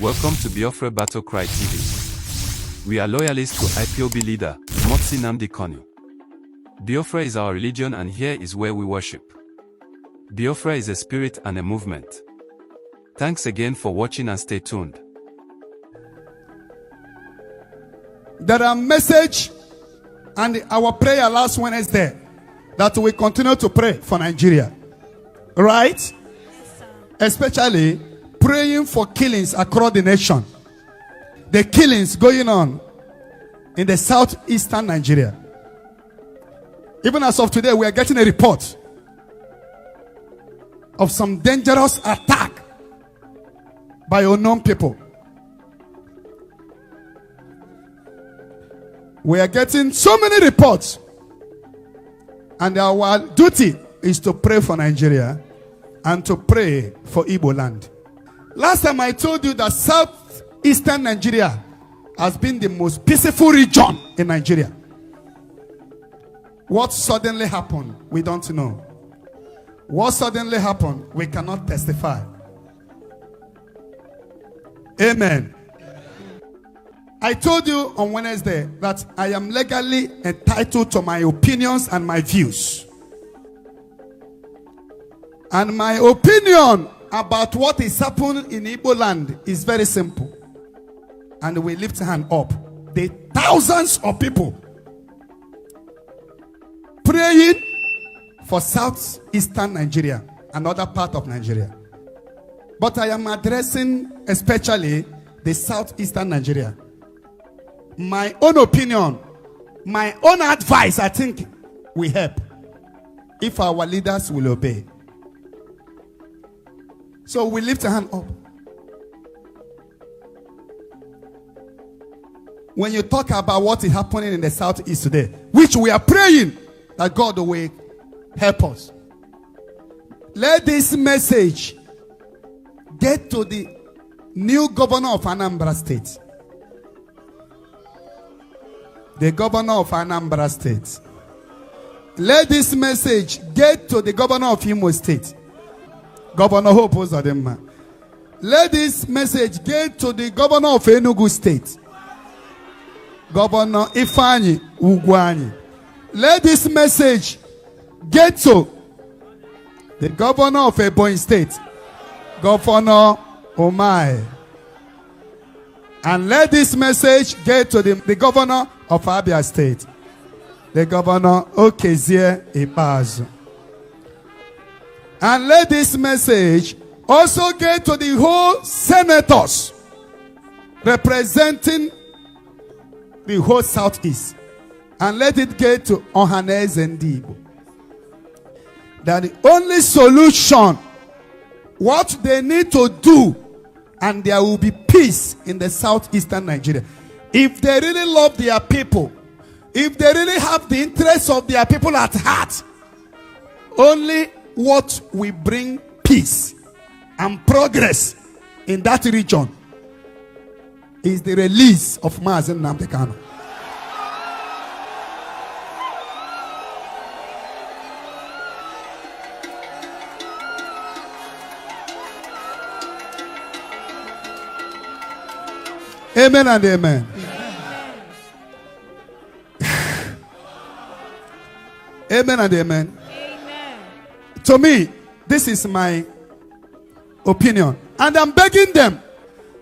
Welcome to Biafra Battle Cry TV. We are loyalists to IPOB leader, Nnamdi Kanu. Biafra is our religion and here is where we worship. Biafra is a spirit and a movement. Thanks again for watching and stay tuned. There are message and our prayer last Wednesday that we continue to pray for Nigeria. Right? Yes, especially praying for killings across the nation. The killings going on in the southeastern Nigeria. Even as of today, we are getting a report of some dangerous attack by unknown people. We are getting so many reports, and our duty is to pray for Nigeria and to pray for Igbo land. Last time I told you that southeastern Nigeria has been the most peaceful region in Nigeria. What suddenly happened, we don't know. What suddenly happened, we cannot testify. Amen. I told you on Wednesday that I am legally entitled to my opinions and my views. And my opinion about what is happening in Igbo land is very simple. And we lift a hand up. The thousands of people praying for southeastern Nigeria, another part of Nigeria. But I am addressing especially the southeastern Nigeria. My own opinion, my own advice, I think will help if our leaders will obey. So we lift a hand up. When you talk about what is happening in the southeast today, which we are praying that God will help us. Let this message get to the new governor of Anambra State. The governor of Anambra State. Let this message get to the governor of Imo State. Governor Hope Uzodimma. Let this message get to the governor of Enugu State. Governor Ifeanyi Ugwuanyi. Let this message get to the governor of Ebonyi State. Governor Omai. And let this message get to the governor of Abia State. The governor Okezie Ikpeazu. And let this message also get to the whole senators representing the whole southeast. And let it get to Ohaneze and Igbo. That the only solution, what they need to do, and there will be peace in the southeastern Nigeria. If they really love their people, if they really have the interests of their people at heart, only what will bring peace and progress in that region is the release of Nnamdi Kanu. Amen and amen. Amen and amen. Amen. To me, this is my opinion. And I'm begging them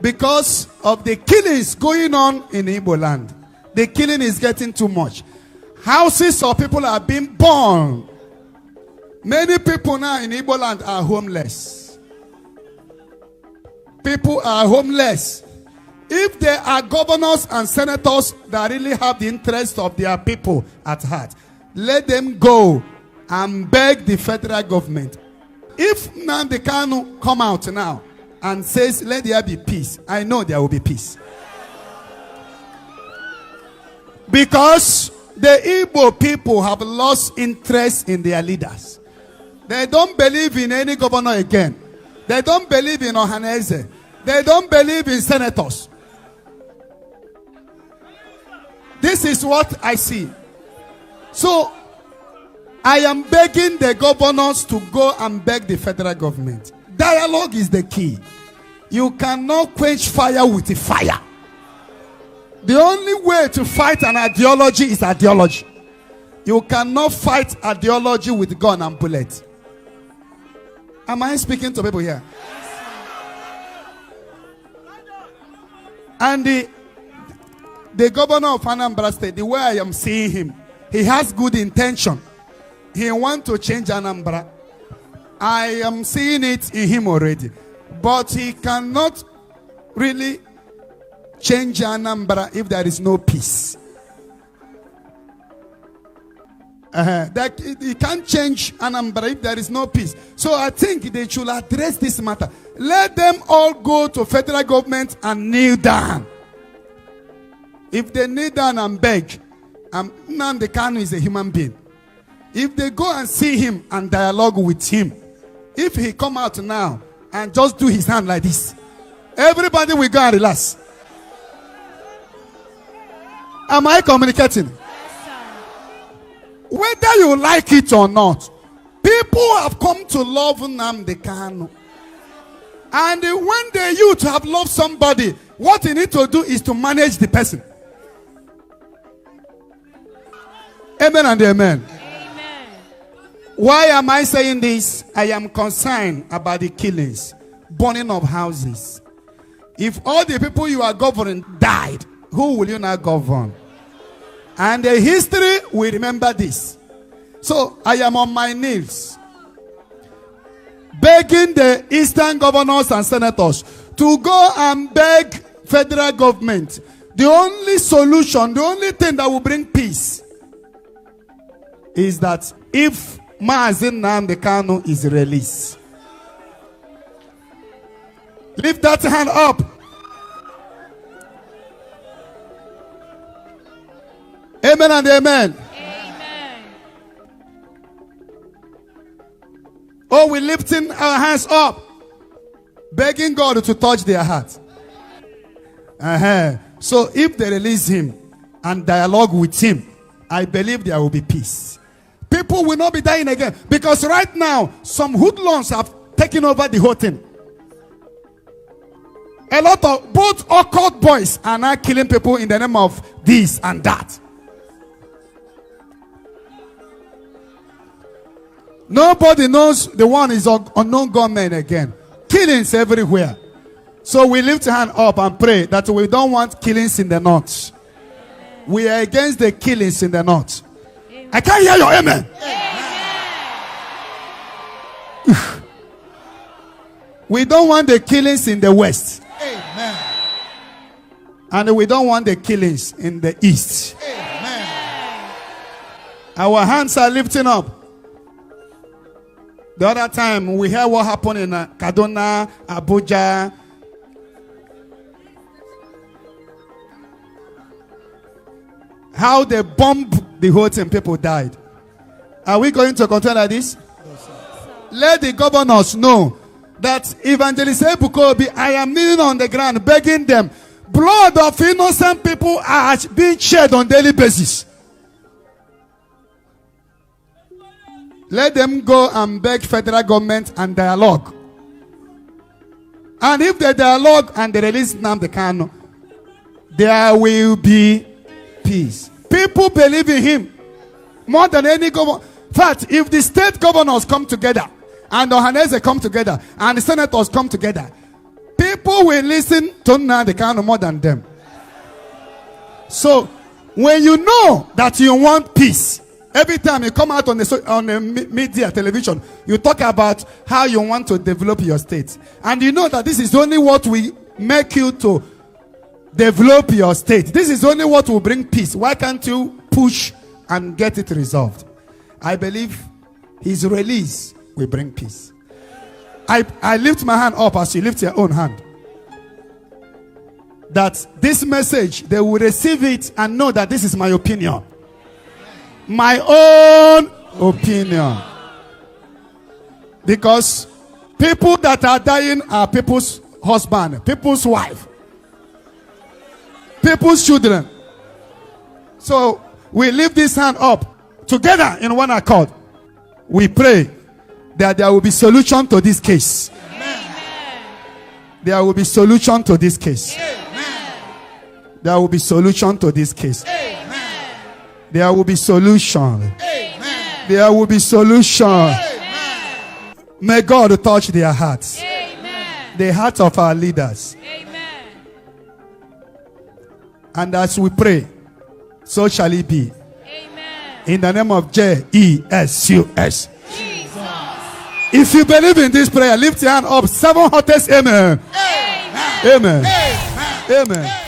because of the killings going on in Igbo land. The killing is getting too much. Houses of people are being burned. Many people now in Igbo land are homeless. People are homeless. If there are governors and senators that really have the interest of their people at heart, let them go and beg the federal government. If Nnamdi Kanu come out now and says, let there be peace, I know there will be peace. Because the Igbo people have lost interest in their leaders. They don't believe in any governor again. They don't believe in Ohaneze. They don't believe in senators. This is what I see. So, I am begging the governors to go and beg the federal government. Dialogue is the key. You cannot quench fire with a fire. The only way to fight an ideology is ideology. You cannot fight ideology with gun and bullet. Am I speaking to people here? And the governor of Anambra State, the way I am seeing him, he has good intention. He wants to change Anambra. I am seeing it in him already. But he cannot really change Anambra if there is no peace. He can't change Anambra if there is no peace. So I think they should address this matter. Let them all go to federal government and kneel down. If they kneel down and beg, Nnamdi Kanu is a human being. If they go and see him and dialogue with him, if he come out now and just do his hand like this, everybody will go and relax. Am I communicating? Whether you like it or not, people have come to love Nnamdi Kanu. And when the youth have loved somebody, what you need to do is to manage the person. Amen and amen. Amen. Why am I saying this? I am concerned about the killings, burning of houses. If all the people you are governing died, who will you now govern? And the history will remember this. So I am on my knees, begging the eastern governors and senators to go and beg federal government. The only solution, the only thing that will bring peace is that if Nnamdi Kanu is released. Lift that hand up. Amen and amen. Amen. Oh, we're lifting our hands up, begging God to touch their heart. So if they release him and dialogue with him, I believe there will be peace. People will not be dying again. Because right now, some hoodlums have taken over the whole thing. A lot of both occult boys are now killing people in the name of this and that. Nobody knows the one is unknown gunmen again. Killings everywhere. So we lift a hand up and pray that we don't want killings in the north. We are against the killings in the north. Amen. I can't hear your amen. Amen. We don't want the killings in the west. Amen. And we don't want the killings in the east. Amen. Our hands are lifting up. The other time we heard what happened in Kaduna, Abuja. How they bombed the whole thing, people died. Are we going to continue like this? Yes, Let the governors know that Evangelist Ebuka, I am kneeling on the ground begging them. Blood of innocent people are being shed on daily basis. Let them go and beg federal government and dialogue. And if they dialogue and they release Nnamdi Kanu, there will be peace. People believe in him more than any government. In fact, if the state governors come together and the Ohanese come together and the senators come together, people will listen to Nnamdi Kanu more than them. So, when you know that you want peace, every time you come out on the media, television, you talk about how you want to develop your state. And you know that this is only what will make you to develop your state. This is only what will bring peace. Why can't you push and get it resolved? I believe his release will bring peace. I lift my hand up as you lift your own hand. That this message, they will receive it and know that this is my opinion. My own opinion. Because people that are dying are people's husband, people's wife, people's children. So we lift this hand up together in one accord. We pray that there will be solution to this case. Amen. There will be solution to this case. Amen. There will be solution to this case. Amen. There will be solution. Amen. There will be solution. Amen. May God touch their hearts. Amen. The hearts of our leaders. Amen. And as we pray, so shall it be. Amen. In the name of Jesus. Jesus. If you believe in this prayer, lift your hand up. 7 hottest amen. Amen. Amen. Amen. Amen.